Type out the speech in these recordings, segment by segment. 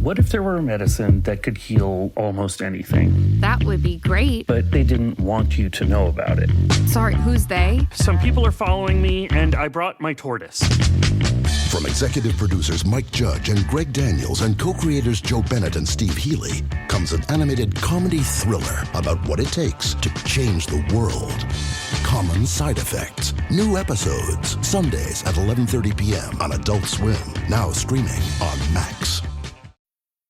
What if there were a medicine that could heal almost anything, That would be great. but they didn't want you to know about it? Sorry, who's they? Some people are following me, and I brought my tortoise. From executive producers Mike Judge and Greg Daniels and co-creators Joe Bennett and Steve Healy comes an animated comedy thriller about what it takes to change the world. Common Side Effects. New episodes, Sundays at 11:30 p.m. on Adult Swim. Now streaming on Max.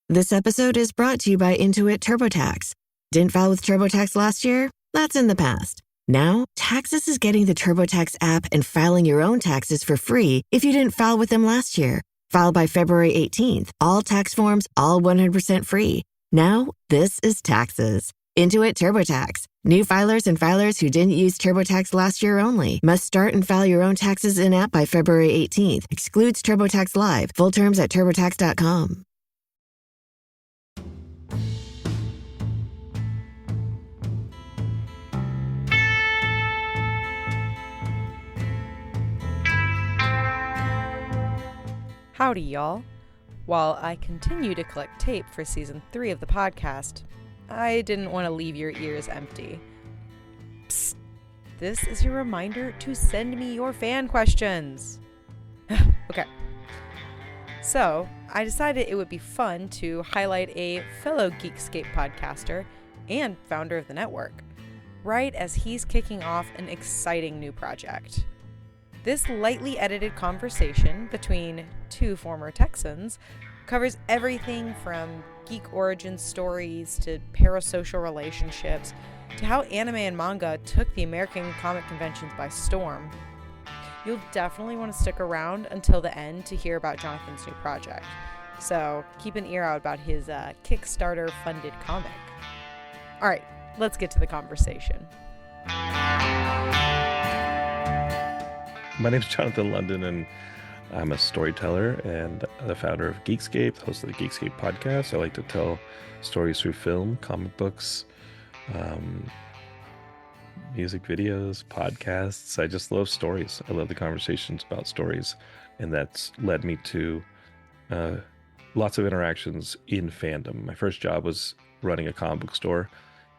This episode is brought to you by Intuit TurboTax. Didn't file with TurboTax last year? That's in the past. Now, Taxes is getting the TurboTax app and filing your own taxes for free if you didn't file with them last year. File by February 18th. All tax forms, all 100% free. Now, this is Taxes. Intuit TurboTax. New filers and filers who didn't use TurboTax last year only must start and file your own taxes in-app by February 18th. Excludes TurboTax Live. Full terms at TurboTax.com. Howdy, y'all. While I continue to collect tape for Season 3 of the podcast, I didn't want to leave your ears empty. Psst. This is your reminder to send me your fan questions. Okay. So, I decided it would be fun to highlight a fellow Geekscape podcaster and founder of the network, right as he's kicking off an exciting new project. This lightly edited conversation between two former Texans covers everything from geek origin stories to parasocial relationships to how anime and manga took the American comic conventions by storm. You'll definitely want to stick around until the end to hear about Jonathan's new project, so keep an ear out about his Kickstarter-funded comic. Alright, let's get to the conversation. My name is Jonathan London, and I'm a storyteller and the founder of Geekscape, host of the Geekscape podcast. I like to tell stories through film, comic books, music videos, podcasts. I just love stories. I love the conversations about stories, and that's led me to lots of interactions in fandom. My first job was running a comic book store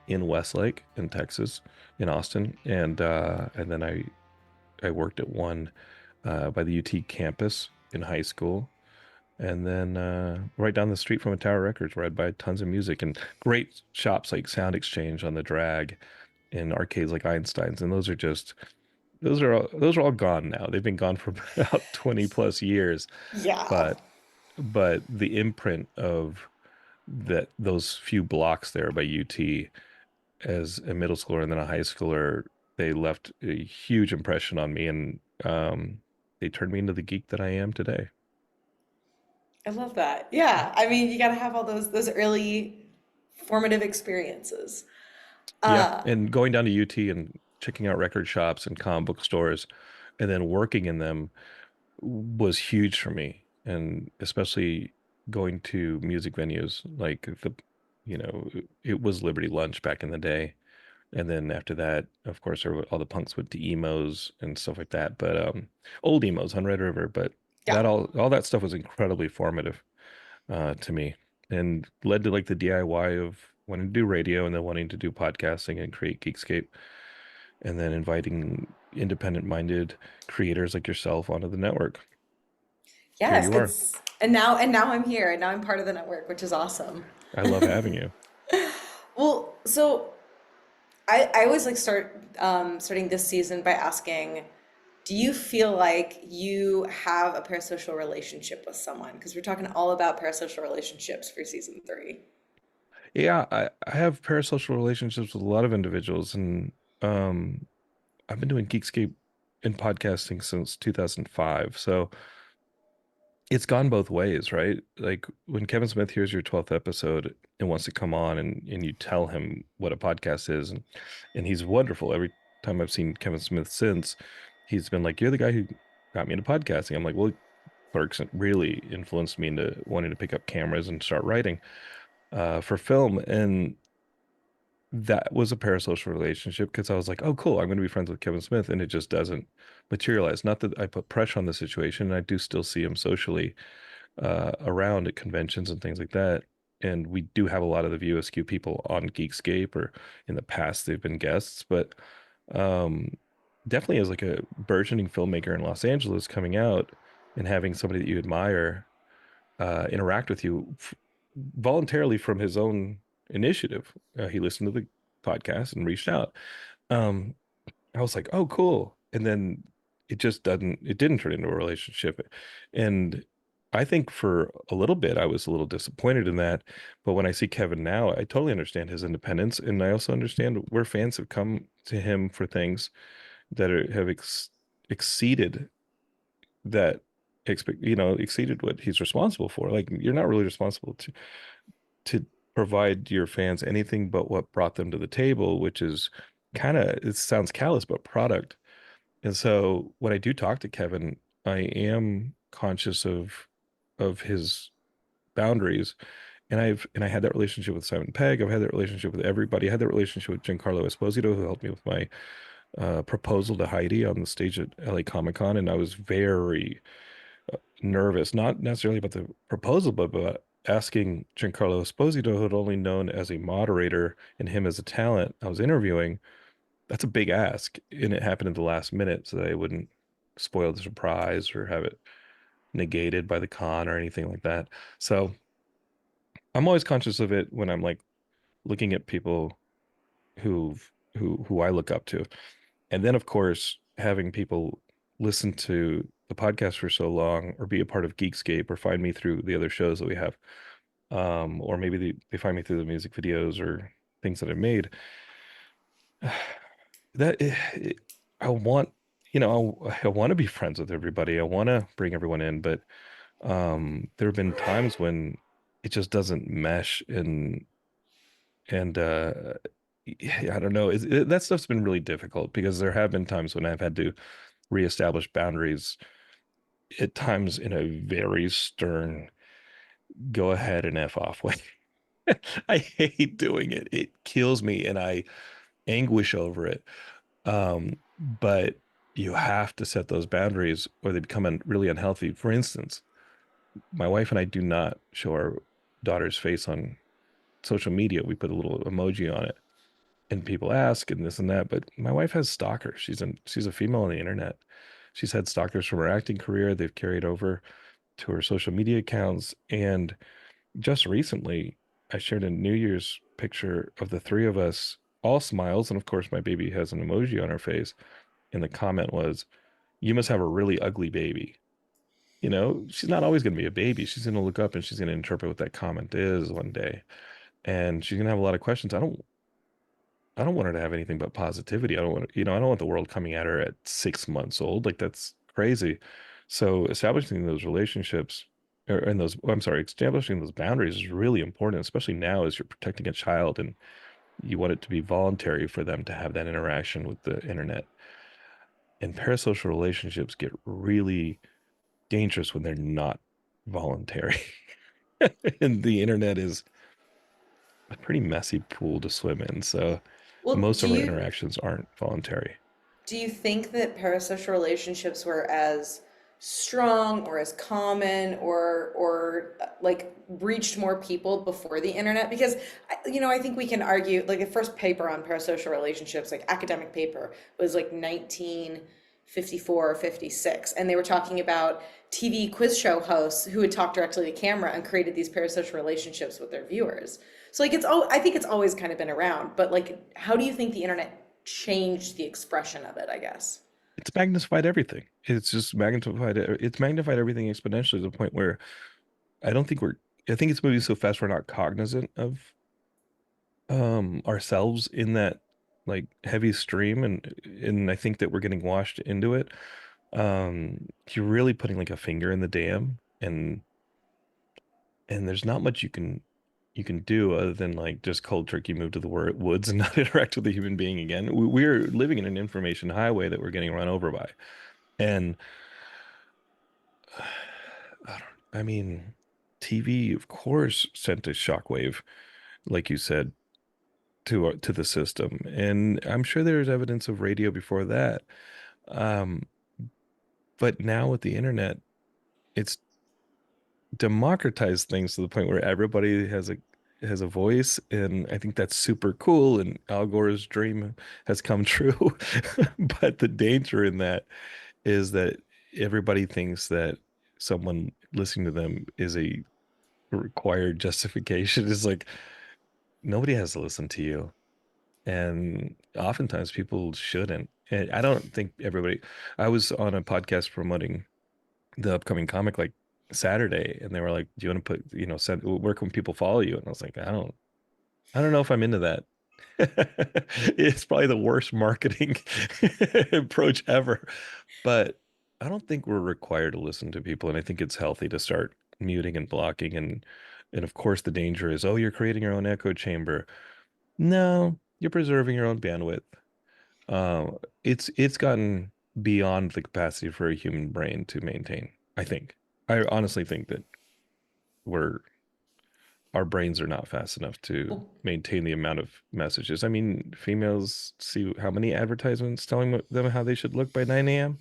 in Westlake, in Texas, in Austin, and then I worked at one by the UT campus in high school, and then right down the street from a Tower Records where I'd buy tons of music, and great shops like Sound Exchange on the Drag, and arcades like Einstein's, and those are all gone now. They've been gone for about 20 plus years. Yeah. But the imprint of those few blocks there by UT as a middle schooler and then a high schooler, they left a huge impression on me, and they turned me into the geek that I am today. I love that. Yeah. I mean, you got to have all those early formative experiences. Yeah, and going down to UT and checking out record shops and comic book stores and then working in them was huge for me, and especially going to music venues like it was Liberty Lunch back in the day. And then after that, of course, all the punks went to emos and stuff like that. But old emos on Red River. But Yeah. that all that stuff was incredibly formative to me, and led to like the DIY of wanting to do radio and then wanting to do podcasting and create Geekscape, and then inviting independent-minded creators like yourself onto the network. Yes. Here you are. And now I'm here, and now I'm part of the network, which is awesome. I love having you. Well, so I always like starting this season by asking, do you feel like you have a parasocial relationship with someone? Because we're talking all about parasocial relationships for Season 3. Yeah, I have parasocial relationships with a lot of individuals, and I've been doing Geekscape and podcasting since 2005. So it's gone both ways, right? Like when Kevin Smith hears your 12th episode and wants to come on, and you tell him what a podcast is, and he's wonderful. Every time I've seen Kevin Smith since, he's been like, "You're the guy who got me into podcasting." I'm like, well, Clerks really influenced me into wanting to pick up cameras and start writing for film. And that was a parasocial relationship because I was like, oh, cool, I'm going to be friends with Kevin Smith. And it just doesn't materialize. Not that I put pressure on the situation. I do still see him socially around at conventions and things like that. And we do have a lot of the View Askew people on Geekscape, or in the past they've been guests, but um, definitely as like a burgeoning filmmaker in Los Angeles coming out and having somebody that you admire interact with you voluntarily from his own initiative. He listened to the podcast and reached out. Um, I was like, oh, cool. And then it didn't turn into a relationship. And I think for a little bit, I was a little disappointed in that. But when I see Kevin now, I totally understand his independence. And I also understand where fans have come to him for things that have exceeded that exceeded what he's responsible for. Like, you're not really responsible to provide your fans anything but what brought them to the table, which is kind of, it sounds callous, but product. And so when I do talk to Kevin, I am conscious of his boundaries. And I had that relationship with Simon Pegg. I've had that relationship with everybody. I had that relationship with Giancarlo Esposito, who helped me with my proposal to Heidi on the stage at LA Comic Con. And I was very nervous, not necessarily about the proposal, but about asking Giancarlo Esposito, who had only known as a moderator and him as a talent I was interviewing. That's a big ask, and it happened at the last minute so that I wouldn't spoil the surprise or have it negated by the con or anything like that. So I'm always conscious of it when I'm like looking at people who I look up to. And then of course, having people listen to the podcast for so long, or be a part of Geekscape, or find me through the other shows that we have, or maybe they find me through the music videos or things that I made. That I want, I want to be friends with everybody. I want to bring everyone in, but there have been times when it just doesn't mesh, and I don't know. That stuff's been really difficult, because there have been times when I've had to reestablish boundaries, at times in a very stern, go ahead and F off way. I hate doing it. It kills me, and I anguish over it. But you have to set those boundaries or they become really unhealthy. For instance, my wife and I do not show our daughter's face on social media. We put a little emoji on it, and people ask and this and that. But my wife has stalkers. She's a female on the internet. She's had stalkers from her acting career. They've carried over to her social media accounts. And just recently, I shared a New Year's picture of the three of us, all smiles. And of course, my baby has an emoji on her face. And the comment was, "You must have a really ugly baby." She's not always going to be a baby. She's going to look up and she's going to interpret what that comment is one day. And she's going to have a lot of questions. I don't want her to have anything but positivity. I don't want, I don't want the world coming at her at 6 months old. Like, that's crazy. So establishing those relationships, establishing those boundaries is really important, especially now as you're protecting a child and you want it to be voluntary for them to have that interaction with the internet. And parasocial relationships get really dangerous when they're not voluntary. And the internet is a pretty messy pool to swim in. So Well, most do of our you interactions aren't voluntary. do you think that parasocial relationships were as strong or as common or like reached more people before the internet? Because I think we can argue like the first paper on parasocial relationships, like academic paper, was like 1954 or 56, and they were talking about TV quiz show hosts who would talk directly to camera and created these parasocial relationships with their viewers. So like I think it's always kind of been around, but like how do you think the internet changed the expression of it, I guess? It's magnified everything. It's magnified everything exponentially to the point where I think it's moving so fast we're not cognizant of ourselves in that like heavy stream, and I think that we're getting washed into it. You're really putting like a finger in the dam, and there's not much you can do other than like just cold turkey move to the woods and not interact with a human being again. We're living in an information highway that we're getting run over by. And I mean, TV, of course, sent a shockwave, like you said, to the system. And I'm sure there's evidence of radio before that. Um, but now with the internet, it's democratized things to the point where everybody has a voice, and I think that's super cool, and Al Gore's dream has come true. But the danger in that is that everybody thinks that someone listening to them is a required justification. It's like nobody has to listen to you, and oftentimes people shouldn't. And I don't think everybody. I was on a podcast promoting the upcoming comic like Saturday, and they were like, "Do you want to put, send, where can people follow you?" And I was like, I don't know if I'm into that. It's probably the worst marketing approach ever, but I don't think we're required to listen to people, and I think it's healthy to start muting and blocking, and of course the danger is, oh, you're creating your own echo chamber. No, you're preserving your own bandwidth. Uh, it's gotten beyond the capacity for a human brain to maintain, I think. I honestly think that we're our brains are not fast enough to Well, maintain the amount of messages. I mean, females see how many advertisements telling them how they should look by 9 a.m.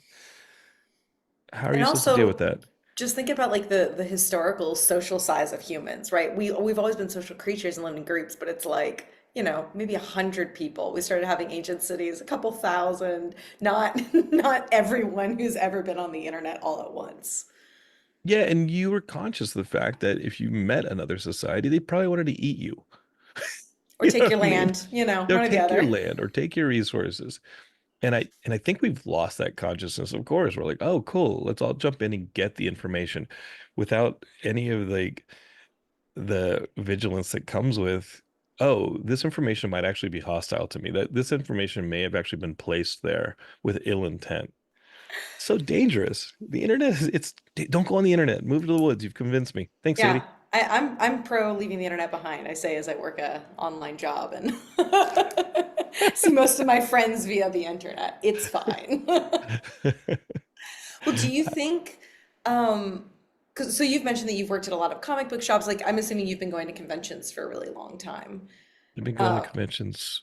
How are and you supposed to deal with also that? just think about like the historical social size of humans, right? We've always been social creatures and lived in groups, but it's like, maybe 100 people. We started having ancient cities, a couple thousand, not not everyone who's ever been on the internet all at once. Yeah, and you were conscious of the fact that if you met another society, they probably wanted to eat you. Or You know take what your I mean? land, They'll one or the take your other. land or take your resources. And I think we've lost that consciousness. Of course, we're like, oh, cool, let's all jump in and get the information without any of the vigilance that comes with, oh, this information might actually be hostile to me. That this information may have actually been placed there with ill intent. So dangerous. The internet is, it's don't go on the internet. Move to the woods. You've convinced me. Thanks, Yeah, Sadie. I'm pro leaving the internet behind. I say as I work a online job and see most of my friends via the internet. It's fine. Well, do you think, 'cause so you've mentioned that you've worked at a lot of comic book shops. Like I'm assuming you've been going to conventions for a really long time. I've been going to Uh, conventions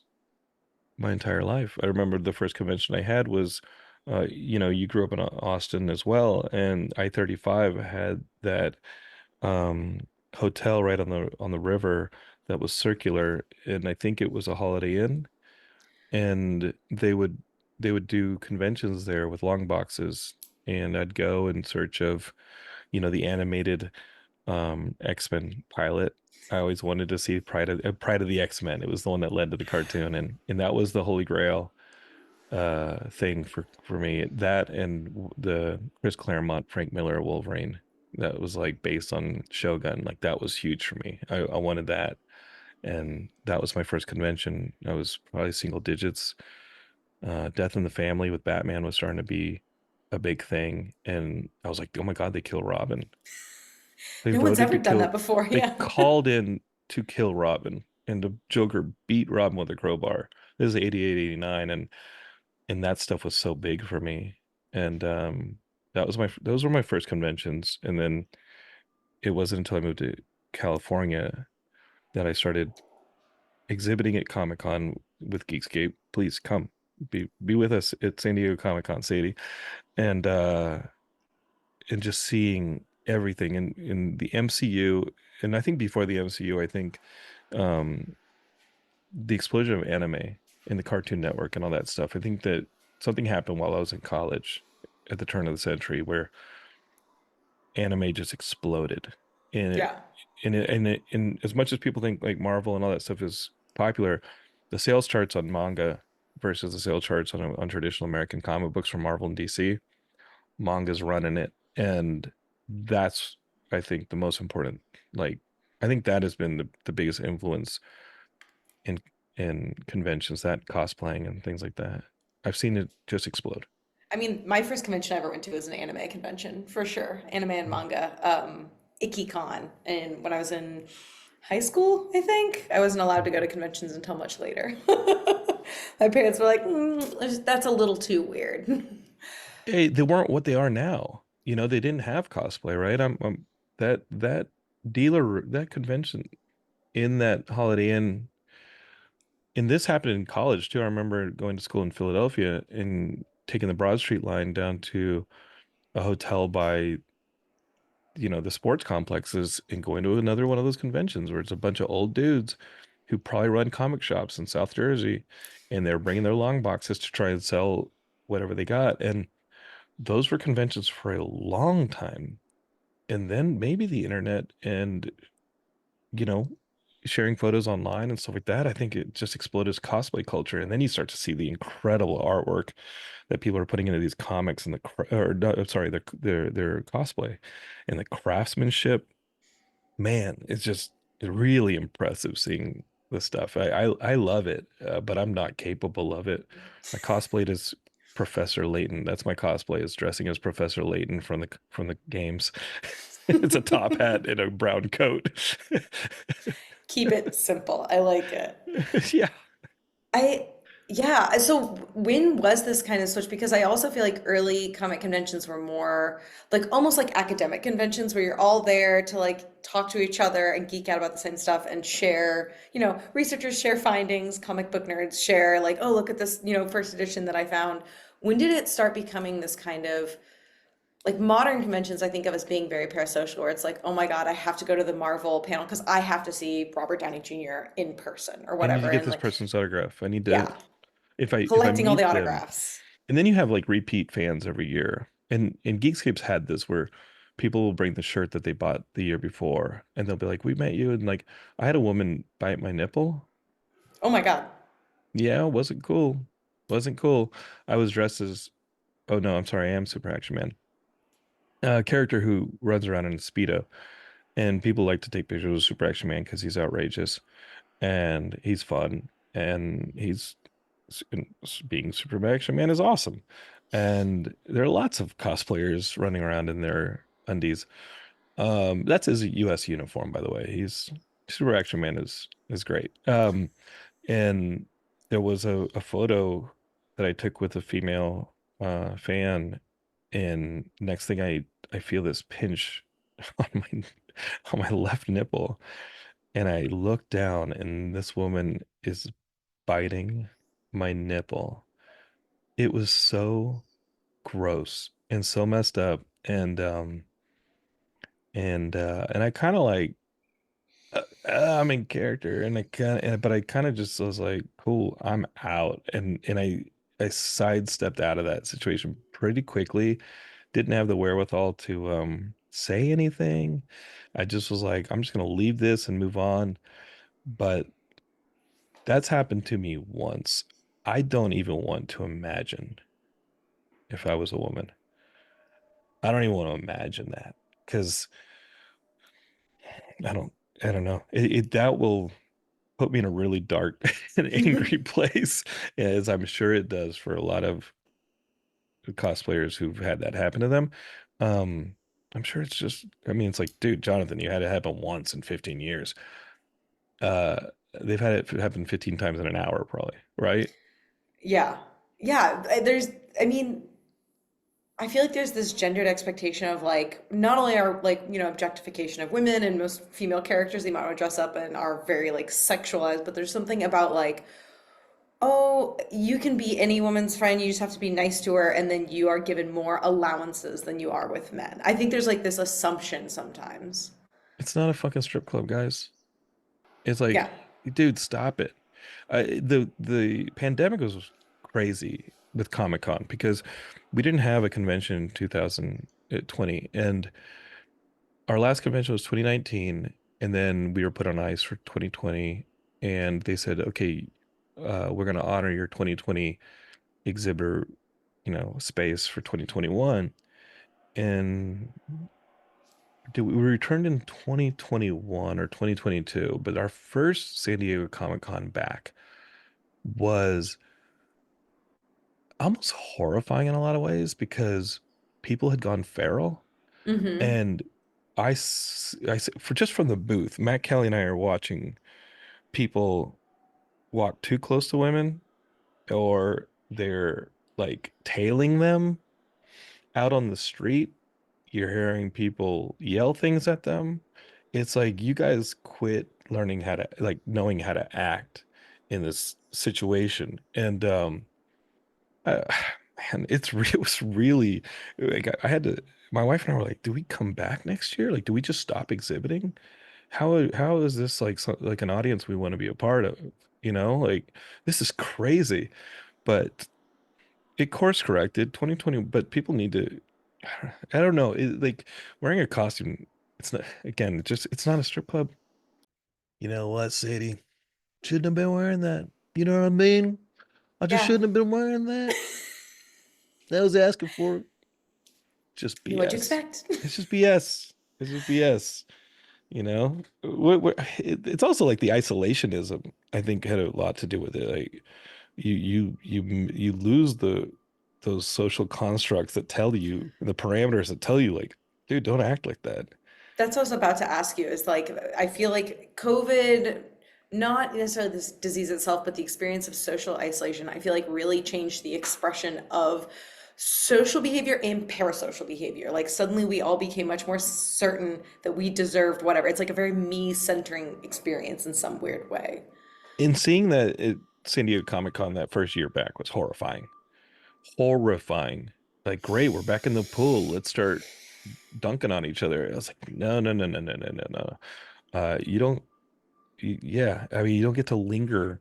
my entire life. I remember the first convention I had was, you grew up in Austin as well, and I-35 had that um, hotel right on the river that was circular, and I think it was a Holiday Inn, and they would do conventions there with long boxes, and I'd go in search of, the animated X-Men pilot. I always wanted to see Pride of the X-Men. It was the one that led to the cartoon, and that was the holy grail thing for me. That and the Chris Claremont Frank Miller Wolverine that was like based on Shogun. Like that was huge for me. I wanted that, and that was my first convention. I was probably single digits. Death in the Family with Batman was starting to be a big thing, and I was like, oh my God, they kill Robin. They no one's voted ever to done that kill, before. they Yeah. called in to kill Robin, and the Joker beat Robin with a crowbar. This is 88, 89, and that stuff was so big for me. And those were my first conventions. And then it wasn't until I moved to California that I started exhibiting at Comic Con with Geekscape. Please come be with us at San Diego Comic Con, Sadie. And and just seeing everything in the MCU, and I think before the MCU, I think um the explosion of anime in the Cartoon Network and all that stuff. I think that something happened while I was in college at the turn of the century where anime just exploded. And it Yeah. and as much as people think like Marvel and all that stuff is popular, the sales charts on manga versus the sales charts on traditional American comic books from Marvel and DC, manga's running it. And that's, I think, the most important. Like, I think that has been the biggest influence in conventions, that cosplaying and things like that. I've seen it just explode. I mean, my first convention I ever went to was an anime convention for sure. Anime and Mm. manga. IkiCon. And when I was in high school, I think, I wasn't allowed to go to conventions until much later. My parents were like, that's a little too weird. Hey, they weren't what they are now. They didn't have cosplay, right? That dealer, that convention in that Holiday Inn, and this happened in college too. I remember going to school in Philadelphia and taking the Broad Street line down to a hotel by the sports complexes and going to another one of those conventions where it's a bunch of old dudes who probably run comic shops in South Jersey, and they're bringing their long boxes to try and sell whatever they got. And those were conventions for a long time. And then maybe the internet and, you know, sharing photos online and stuff like that, I think it just exploded as cosplay culture. And then you start to see the incredible artwork that people are putting into these comics and or no, I'm sorry, their cosplay and the craftsmanship. Man, it's just really impressive seeing this stuff. I love it, but I'm not capable of it. I cosplayed as Professor Layton. That's my cosplay, is dressing as Professor Layton from the games. It's a top hat and a brown coat. Keep it simple. I like it. Yeah. I yeah, so when was this kind of switch? Because I also feel like early comic conventions were more like almost like academic conventions where you're all there to like talk to each other and geek out about the same stuff and share, researchers share findings, comic book nerds share like, oh, look at this, first edition that I found. When did it start becoming this kind of like modern conventions I think of as being very parasocial, where it's like, oh my God, I have to go to the Marvel panel because I have to see Robert Downey Jr. in person or I need to whatever. get And this like, person's autograph. I need to, yeah, if I collecting all the meet them. autographs. And then you have like repeat fans every year. And Geekscape's had this where people will bring the shirt that they bought the year before and they'll be like, "We met you." And like I had a woman bite my nipple. Oh my God. Yeah, wasn't cool. Wasn't cool. I was dressed as, oh no, I'm sorry, I am Super Action Man. A character who runs around in a Speedo. And people like to take pictures of Super Action Man because he's outrageous and he's fun and being Super Action Man is awesome. And there are lots of cosplayers running around in their undies. That's his US uniform, by the way. He's Super Action Man is great. And there was a photo that I took with a female fan, and next thing I feel this pinch on my left nipple, and I look down, and this woman is biting my nipple. It was so gross and so messed up, and I kind of like I'm in character, and but I kind of just was like, cool, I'm out, and I sidestepped out of that situation pretty quickly. Didn't have the wherewithal to say anything. I just was like, I'm just gonna leave this and move on. But that's happened to me once. I don't even want to imagine if I was a woman. I don't even want to imagine that because I don't I don't know. That will put me in a really dark and angry place, as I'm sure it does for a lot of cosplayers who've had that happen to them. Um, I'm sure it's just, I mean, it's like, dude, Jonathan, you had it happen once in 15 years. Uh, they've had it happen 15 times in an hour, probably, right? Yeah. Yeah. I mean, I feel like there's this gendered expectation of like, not only are like, objectification of women and most female characters, the amount of dress up and are very like sexualized, but there's something about like, oh, you can be any woman's friend, you just have to be nice to her, and then you are given more allowances than you are with men. I think there's like this assumption sometimes. It's not a fucking strip club, guys. It's Yeah. like, dude, stop it. The pandemic was crazy with Comic Con because we didn't have a convention in 2020, and our last convention was 2019, and then we were put on ice for 2020, and they said, okay, we're going to honor your 2020 exhibitor, space for 2021. And we returned in 2021 or 2022, but our first San Diego Comic Con back was almost horrifying in a lot of ways because people had gone feral. Mm-hmm. And for just from the booth, Matt Kelly and I are watching people walk too close to women, or they're like tailing them out on the street. You're hearing people yell things at them. It's like, you guys quit learning how to, like, knowing how to act in this situation. And uh, man, it was really like I had to my wife and I were like, do we come back next year? Like, do we just stop exhibiting? How is this like like an audience we want to be a part of? Like this is crazy. But it course corrected 2020, but people need to I don't know, like wearing a costume, it's not again, it's not a strip club. You know what, Sadie? Shouldn't have been wearing that. You know what I mean? I just Yeah. shouldn't have been wearing that. That was asking for just What'd you BS. expect? It's just BS. It's just BS. It's also like the isolationism, I think, had a lot to do with it. Like you lose those social constructs that tell you the parameters that tell you like, dude, don't act like that. That's what I was about to ask you is like, I feel like COVID, not necessarily this disease itself, but the experience of social isolation, I feel like really changed the expression of social behavior and parasocial behavior. Like suddenly we all became much more certain that we deserved whatever. It's like a very me-centering experience in some weird way. And seeing that at San Diego Comic Con that first year back was horrifying. Horrifying. Like, great, we're back in the pool. Let's start dunking on each other. I was like, no, no, no, no, no, no, no, no. You don't, yeah. I mean, you don't get to linger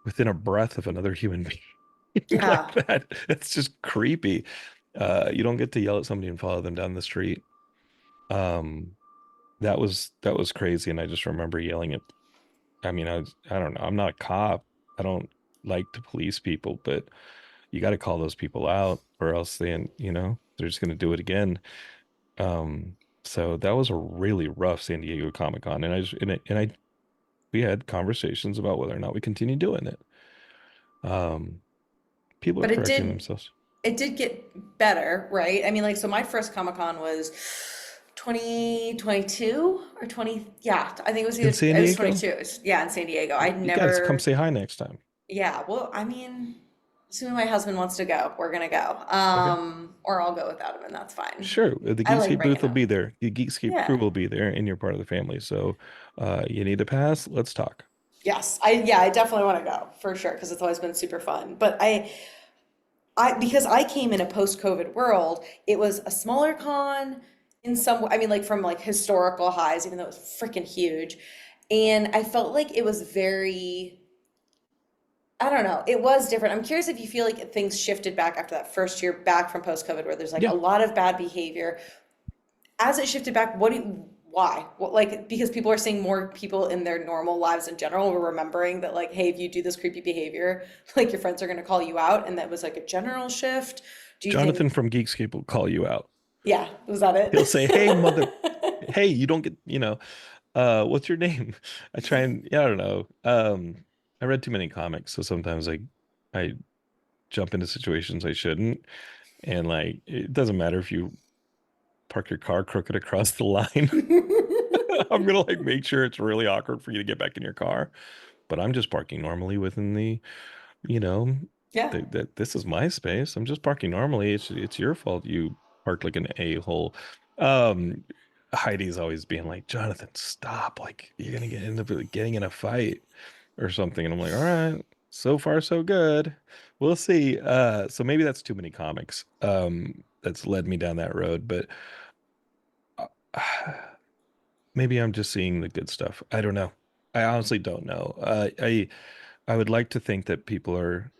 within a breath of another human being Yeah. like that. It's just creepy. You don't get to yell at somebody and follow them down the street. Um, that was crazy, and I just remember yelling at. I mean, I don't know. I'm not a cop. I don't like to police people, but you got to call those people out, or else they're just going to do it again. Um, so that was a really rough San Diego Comic Con, and I just and I we had conversations about whether or not we continue doing it. Um, People are But correcting themselves. it did get better, right? I mean, like, so my first Comic-Con was 2022 or 20, yeah, I think it was In either, San it was Diego, 22. Yeah, in San Diego. I'd you guys come never, say hi next time. yeah, well, I mean, assuming my husband wants to go, we're gonna go. Okay. Or I'll go without him and that's fine. Sure. The I like Geekscape booth bringing will him. be there. The Geekscape crew Yeah. will be there, and you're part of the family. So, you need a pass? Let's talk. Yes, I definitely want to go for sure because it's always been super fun. But because I came in a post-COVID world, it was a smaller con in some way. I mean, like from like historical highs, even though it was freaking huge. And I felt like it was very, I don't know, it was different. I'm curious if you feel like things shifted back after that first year back from post-COVID where there's like Yeah. a lot of bad behavior. As it shifted back, why? What, like, because people are seeing more people in their normal lives in general. We're remembering that, like, hey, if you do this creepy behavior, like, your friends are going to call you out. And that was like a general shift. Do you Jonathan think, from Geekscape will call you out. yeah, was that He'll say, "Hey, mother, it? hey, you don't get, what's your name?" I try and, yeah, I don't know. I read too many comics, so sometimes I jump into situations I shouldn't, and like it doesn't matter if you park your car crooked across the line. I'm gonna like make sure it's really awkward for you to get back in your car, but I'm just parking normally within the, you know, Yeah. that this is my space. I'm just parking normally. It's your fault you parked like an a-hole. Um, Heidi's always being like, Jonathan, stop! Like you're gonna get into getting in a fight or something, and I'm like, all right, so far so good. We'll see. So maybe that's too many comics. That's led me down that road, but uh, maybe I'm just seeing the good stuff. I don't know. I honestly don't know. I would like to think that people are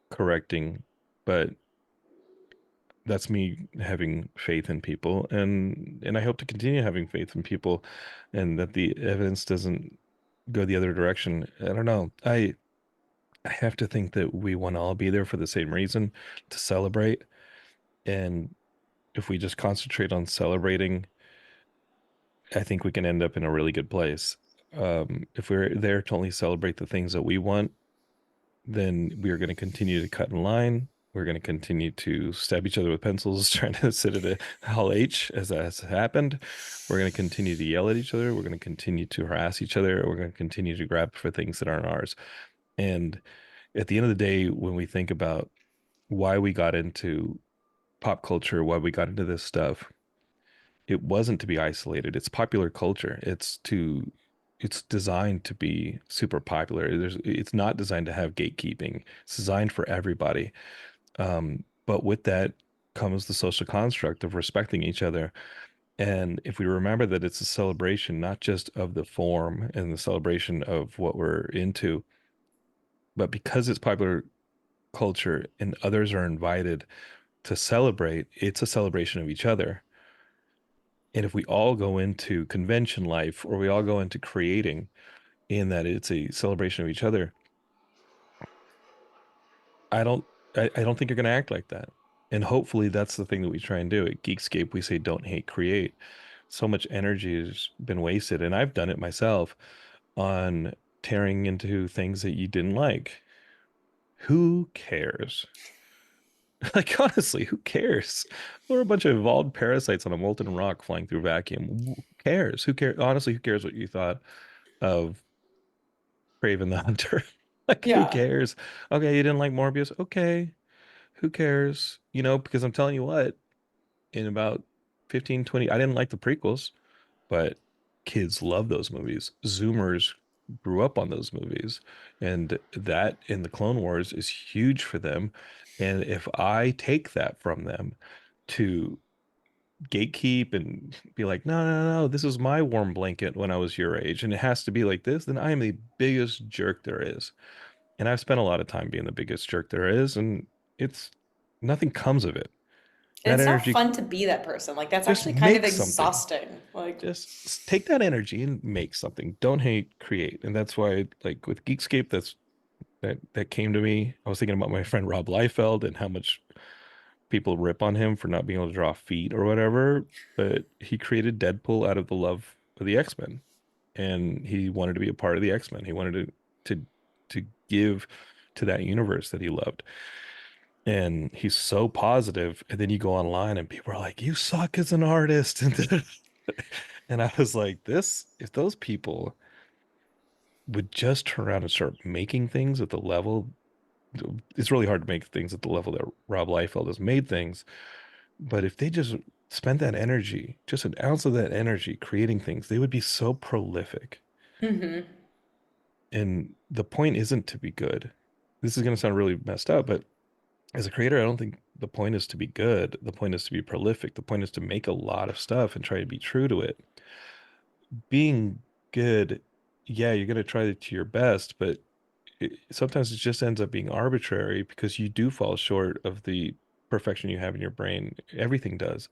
correcting, but that's me having faith in people, and I hope to continue having faith in people, and that the evidence doesn't go the other direction. I don't know. I have to think that we want to all be there for the same reason, to celebrate, and if we just concentrate on celebrating, I think we can end up in a really good place. If we're there to only celebrate the things that we want, then we are going to continue to cut in line. We're going to continue to stab each other with pencils, trying to sit at a Hall H, as that has happened. We're going to continue to yell at each other. We're going to continue to harass each other. We're going to continue to grab for things that aren't ours. And at the end of the day, when we think about why we got into pop culture, why we got into this stuff, it wasn't to be isolated. It's popular culture. It's designed to be super popular. It's not designed to have gatekeeping. It's designed for everybody. But with that, comes the social construct of respecting each other. And if we remember that it's a celebration, not just of the form and the celebration of what we're into, but because it's popular culture and others are invited to celebrate, it's a celebration of each other. And if we all go into convention life or we all go into creating in that it's a celebration of each other, I don't I don't think you're going to act like that. And hopefully that's the thing that we try and do. At Geekscape, we say don't hate, create. So much energy has been wasted, and I've done it myself on tearing into things that you didn't like. Who cares? Like honestly, who cares? We're a bunch of evolved parasites on a molten rock flying through vacuum. Who cares? Who cares? Honestly, who cares what you thought of Craven the Hunter? Like, who Yeah. cares? Okay, you didn't like Morbius. Okay, who cares? You know, because I'm telling you what, in about 15, 20, I didn't like the prequels, but kids love those movies. Zoomers grew up on those movies, and that in the Clone Wars is huge for them. And if I take that from them to gatekeep and be like, no, no, no, this is my warm blanket when I was your age, and it has to be like this, then I am the biggest jerk there is. And I've spent a lot of time being the biggest jerk there is, and it's nothing comes of it. And That it's not energy, fun to be that person. Like that's just actually kind of make something. exhausting. Like, Just take that energy and make something. Don't hate, create. And that's why, like with Geekscape, that came to me. I was thinking about my friend Rob Liefeld and how much people rip on him for not being able to draw feet or whatever. But he created Deadpool out of the love of the X-Men, and he wanted to be a part of the X-Men. He wanted to give to that universe that he loved. And he's so positive, and then you go online and people are like, you suck as an artist. And I was like, this, if those people would just turn around and start making things at the level, it's really hard to make things at the level that Rob Liefeld has made things. But if they just spent that energy, just an ounce of that energy creating things, they would be so prolific. hmm And the point isn't to be good. This is going to sound really messed up, but as a creator, I don't think the point is to be good. The point is to be prolific. The point is to make a lot of stuff and try to be true to it. Being good, yeah, you're going to try to your best, but sometimes it just ends up being arbitrary because you do fall short of the perfection you have in your brain. Everything does.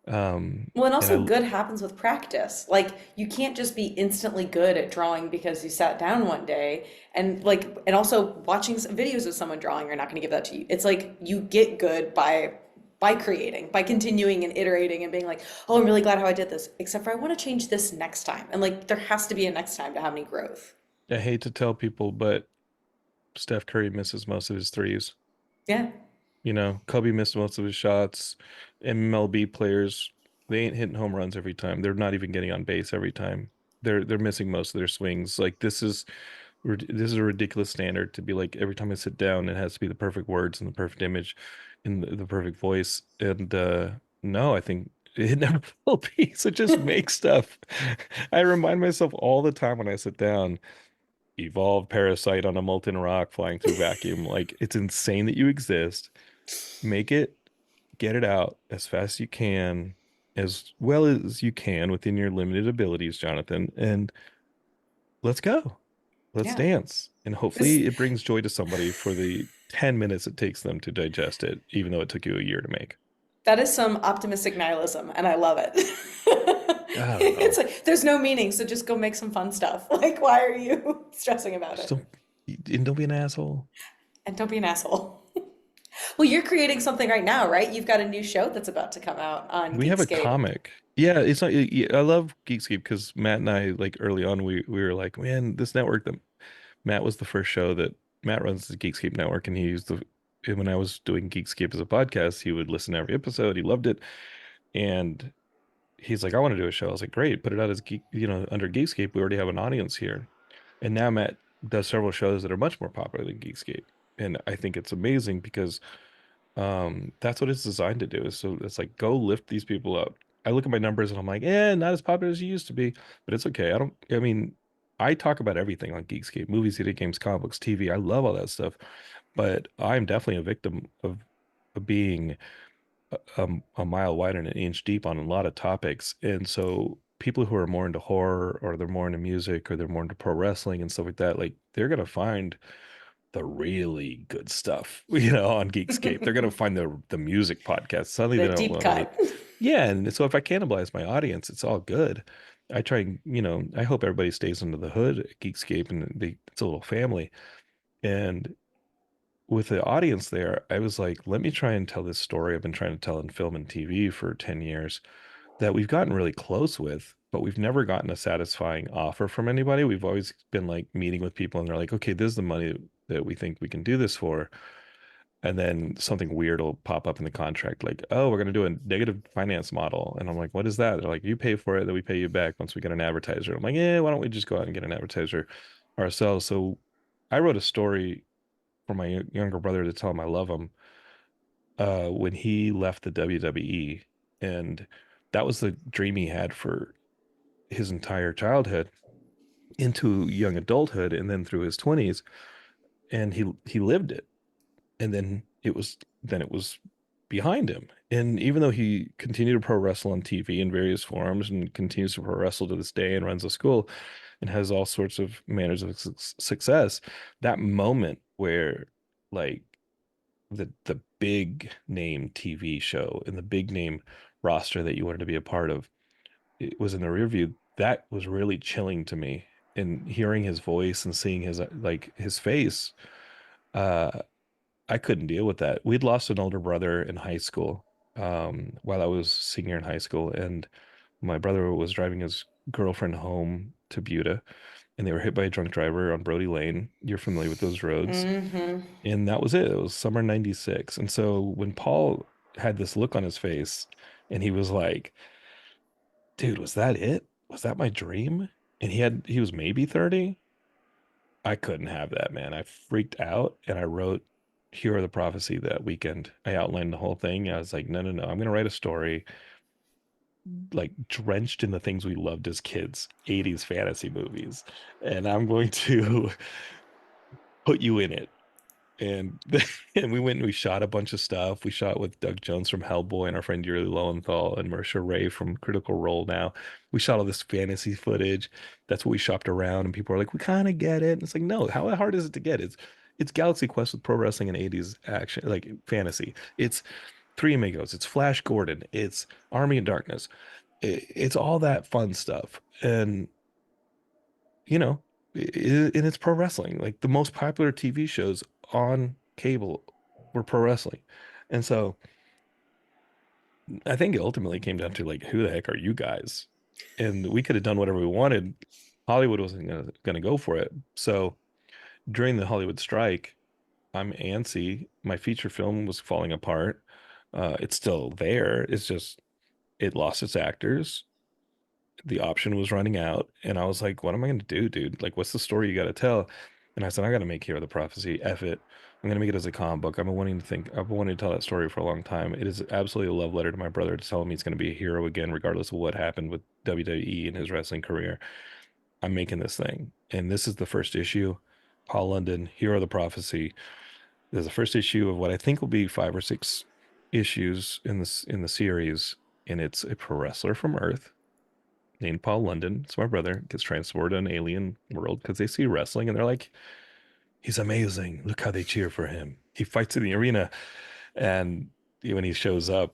Well, and And also I, good happens with practice. Like you can't just be instantly good at drawing because you sat down one day and and also watching videos of someone drawing are not going to give that to you. It's like you get good by creating, by continuing and iterating and being like, "Oh, I'm really glad how I did this." Except for I want to change this next time. And like there has to be a next time to have any growth. I hate to tell people, but Steph Curry misses most of his threes. Yeah. You know, Kobe missed most of his shots. MLB players, they ain't hitting home runs every time. They're not even getting on base every time. They're missing most of their swings. Like this is a ridiculous standard to be like every time I sit down, it has to be the perfect words and the perfect image and the perfect voice. And no, I think it never will be. So just make stuff. I remind myself all the time when I sit down, evolved parasite on a molten rock flying through vacuum. Like it's insane that you exist. Make it, get it out as fast as you can, as well as you can within your limited abilities, Jonathan, and let's go. Let's Yeah. dance. And This hopefully it brings joy to somebody for the 10 minutes it takes them to digest it, even though it took you a year to make. That is some optimistic nihilism, and I love it. I don't It's know. like there's no meaning, so just go make some fun stuff. Like, why are you stressing about Just it? don't be an asshole. And don't be an asshole. Well, you're creating something right now, right? You've got a new show that's about to come out on We have a Geekscape. comic. Yeah, it's not. I love Geekscape because Matt and I, like early on, we were like, man, this network that Matt was the first show that Matt runs the Geekscape network, and he used the when I was doing Geekscape as a podcast, he would listen to every episode. He loved it, and he's like, I want to do a show. I was like, great, put it out as Geek, under Geekscape. We already have an audience here, and now Matt does several shows that are much more popular than Geekscape, and I think it's amazing because that's what it's designed to do. Is so it's like go lift these people up. I look at my numbers and I'm like, not as popular as you used to be, but it's okay. I mean, I talk about everything on Geekscape, movies, video games, comic books, TV. I love all that stuff, but I'm definitely a victim of being a mile wide and an inch deep on a lot of topics. And so people who are more into horror or they're more into music or they're more into pro wrestling and stuff like that, like they're gonna find the really good stuff, on Geekscape. They're gonna find the music podcast. Suddenly they The don't deep want to. cut. Yeah, and so if I cannibalize my audience, it's all good. I try and, I hope everybody stays under the hood at Geekscape and it's a little family. And with the audience there, I was like, let me try and tell this story I've been trying to tell in film and TV for 10 years that we've gotten really close with, but we've never gotten a satisfying offer from anybody. We've always been like meeting with people and they're like, okay, this is the money that we think we can do this for. And then something weird will pop up in the contract, like, oh, we're going to do a negative finance model. And I'm like, what is that? They're like, you pay for it, then we pay you back once we get an advertiser. I'm like, yeah, why don't we just go out and get an advertiser ourselves? So I wrote a story for my younger brother to tell him I love him when he left the WWE. And that was the dream he had for his entire childhood into young adulthood and then through his 20s. And he lived it. And then it was behind him. And even though he continued to pro wrestle on TV in various forms and continues to pro wrestle to this day and runs a school and has all sorts of manners of success, that moment where like the big name TV show and the big name roster that you wanted to be a part of, it was in the rear view. That was really chilling to me. And hearing his voice and seeing his face, I couldn't deal with that. We'd lost an older brother in high school, while I was senior in high school, and my brother was driving his girlfriend home to Buda, and they were hit by a drunk driver on Brody Lane. You're familiar with those roads. Hmm. And that was it. It was summer 96. And so when Paul had this look on his face and he was like, dude, was that it? Was that my dream? And he was maybe 30. I couldn't have that, man. I freaked out and I wrote Hero of the Prophecy that weekend. I outlined the whole thing. I was like, no, I'm gonna write a story like drenched in the things we loved as kids, 80s fantasy movies. And I'm going to put you in it. And and we went and we shot a bunch of stuff. We shot with Doug Jones from Hellboy and our friend Yuri Lowenthal and Marisha Ray from Critical Role now. We shot all this fantasy footage. That's what we shopped around, and people are like, we kind of get it. And it's like, no, how hard is it to get? It's Galaxy Quest with pro wrestling and 80s action, like fantasy. It's Three Amigos, it's Flash Gordon, it's Army of Darkness. It's all that fun stuff. And you know, and it's pro wrestling. Like the most popular TV shows on cable were pro wrestling. And so I think it ultimately came down to like, who the heck are you guys? And we could have done whatever we wanted. Hollywood wasn't gonna go for it. So during the Hollywood strike, I'm antsy. My feature film was falling apart. It's still there. It's just it lost its actors. The option was running out, and I was like, what am I going to do, dude? Like, what's the story you got to tell? And I said, I got to make Hero of the Prophecy. F it. I'm going to make it as a comic book. I've been wanting to tell that story for a long time. It is absolutely a love letter to my brother to tell him he's going to be a hero again, regardless of what happened with WWE in his wrestling career. I'm making this thing. And this is the first issue. Paul London, Hero of the Prophecy. There's the first issue of what I think will be 5 or 6 issues in the series. And it's a pro wrestler from Earth named Paul London. It's my brother. Gets transported to an alien world because they see wrestling and they're like, he's amazing. Look how they cheer for him. He fights in the arena. And when he shows up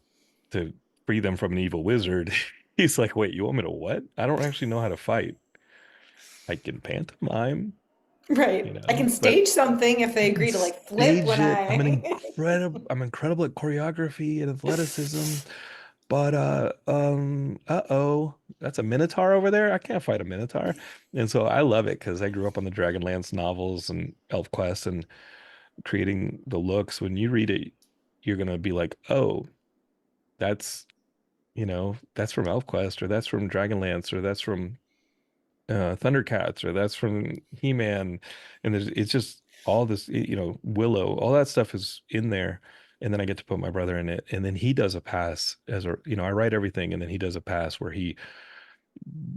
to free them from an evil wizard, he's like, wait, you want me to what? I don't actually know how to fight. I can pantomime, Right. I can but stage something if they I can agree to like flip stage when it. I'm incredible at choreography and athleticism. But uh-oh, that's a Minotaur over there. I can't fight a Minotaur. And so I love it because I grew up on the Dragonlance novels and ElfQuest and creating the looks. When you read it, you're gonna be like, oh, that's that's from ElfQuest, or that's from Dragonlance, or that's from Thundercats, or that's from He-Man. And it's just all this, Willow, all that stuff is in there. And then I get to put my brother in it. And then he does a pass I write everything. And then he does a pass where he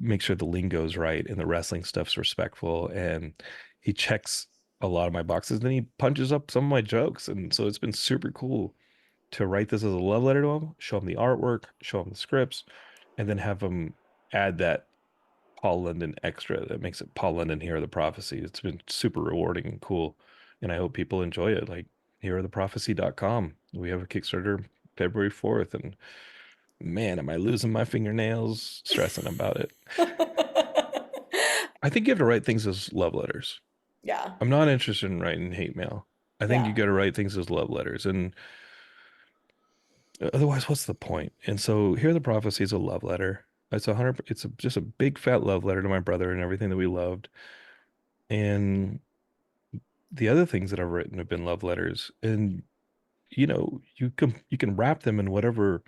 makes sure the lingo's right and the wrestling stuff's respectful. And he checks a lot of my boxes. Then he punches up some of my jokes. And so it's been super cool to write this as a love letter to them, show them the artwork, show them the scripts, and then have them add that Paul London extra that makes it Paul London Hero of the Prophecy. It's been super rewarding and cool, and I hope people enjoy it. Like herooftheprophecy.com. We have a Kickstarter February 4th, and man, am I losing my fingernails stressing about it. I think you have to write things as love letters. Yeah. I'm not interested in writing hate mail. I think Yeah. you got to write things as love letters, and otherwise, what's the point? And so, Hear the Prophecy is a love letter. It's just a big fat love letter to my brother and everything that we loved. And the other things that I've written have been love letters, and you know, you can wrap them in whatever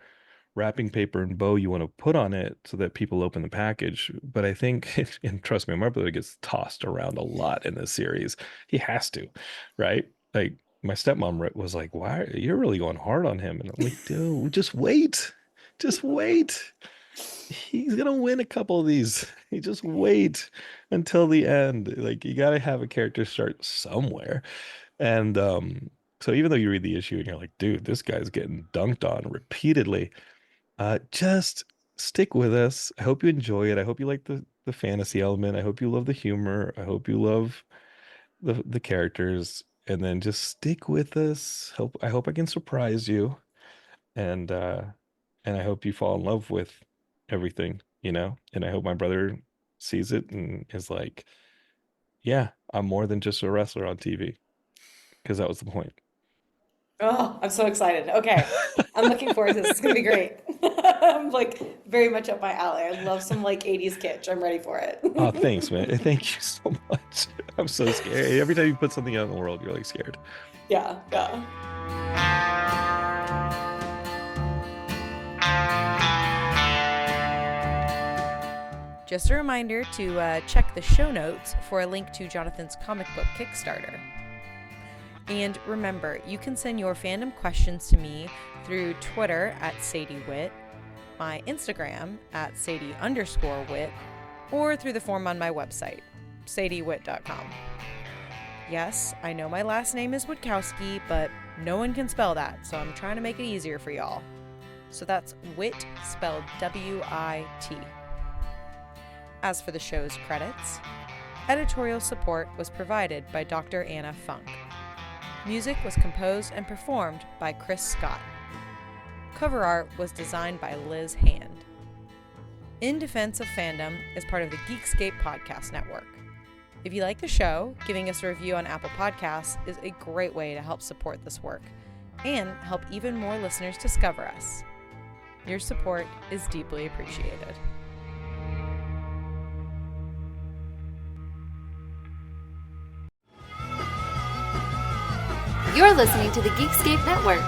wrapping paper and bow you want to put on it so that people open the package. But I think, and trust me, my brother gets tossed around a lot in this series. He has to, right? Like my stepmom was like, "Why you're really going hard on him?" And I'm like, "Dude, just wait, just wait. He's gonna win a couple of these. You just wait until the end. Like you got to have a character start somewhere." And so even though you read the issue and you're like, "Dude, this guy's getting dunked on repeatedly," just stick with us. I hope you enjoy it. I hope you like the fantasy element. I hope you love the humor. I hope you love the characters. And then just stick with us. I hope I can surprise you. And I hope you fall in love with everything, you know? And I hope my brother sees it and is like, yeah, I'm more than just a wrestler on TV. Because that was the point. Oh, I'm so excited. Okay. I'm looking forward to this. It's gonna be great. I'm like very much up my alley. I love some like 80s kitsch. I'm ready for it. Oh, thanks, man. Thank you so much. I'm so scared. Every time you put something out in the world, you're like scared. Yeah, yeah. Just a reminder to check the show notes for a link to Jonathan's comic book Kickstarter. And remember, you can send your fandom questions to me through Twitter at SadieWit, my Instagram at Sadie_wit, or through the form on my website, sadiewit.com. Yes, I know my last name is Witkowski, but no one can spell that, so I'm trying to make it easier for y'all. So that's Wit spelled W-I-T. As for the show's credits, editorial support was provided by Dr. Anna Funk. Music was composed and performed by Chris Scott. Cover art was designed by Liz Hand. In Defense of Fandom is part of the Geekscape Podcast Network. If you like the show, giving us a review on Apple Podcasts is a great way to help support this work and help even more listeners discover us. Your support is deeply appreciated. You're listening to the Geekscape Network.